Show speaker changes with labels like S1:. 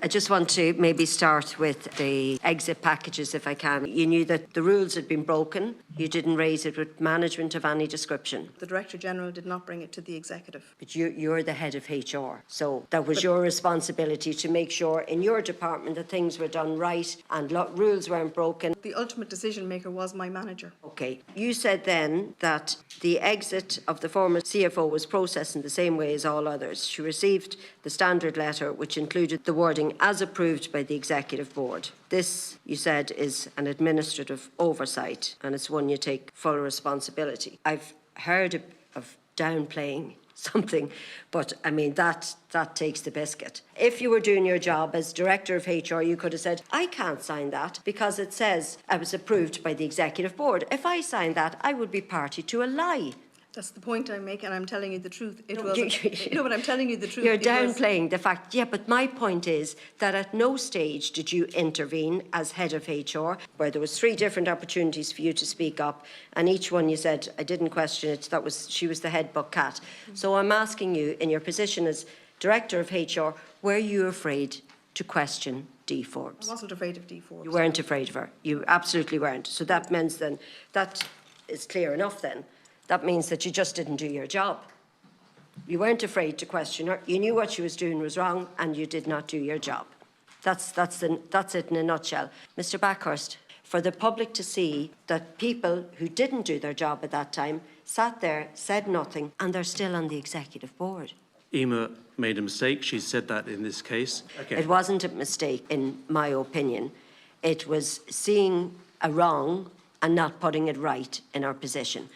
S1: I just want to maybe start with the exit packages, if I can. You knew that the rules had been broken. You didn't raise it with management of any description.
S2: The Director General did not bring it to the Executive.
S1: But you're the head of HR, so that was your responsibility to make sure in your department that things were done right and rules weren't broken.
S2: The ultimate decision maker was my manager.
S1: Okay. You said then that the exit of the former CFO was processed in the same way as all others. She received the standard letter, which included the wording as approved by the Executive Board. This, you said, is an administrative oversight, and it's one you take full responsibility. I've heard of downplaying something, but I mean, that takes the biscuit. If you were doing your job as Director of HR, you could have said, I can't sign that because it says I was approved by the Executive Board. If I signed that, I would be party to a lie.
S2: That's the point I'm making, and I'm telling you the truth. It wasn't. No, but I'm telling you the truth.
S1: You're downplaying the fact. Yeah, but my point is that at no stage did you intervene as head of HR, where there was 3 different opportunities for you to speak up, and each one you said, I didn't question it, she was the head buck cat. So I'm asking you, in your position as Director of HR, were you afraid to question Dee Forbes?
S2: I wasn't afraid of Dee Forbes.
S1: You weren't afraid of her. You absolutely weren't. So that means then, that is clear enough then. That means that you just didn't do your job. You weren't afraid to question her. You knew what she was doing was wrong, and you did not do your job. That's it in a nutshell. Mr. Backhurst, for the public to see that people who didn't do their job at that time sat there, said nothing, and they're still on the Executive Board.
S3: Emer made a mistake. She said that in this case. Okay.
S1: It wasn't a mistake, in my opinion. It was seeing a wrong and not putting it right in our position.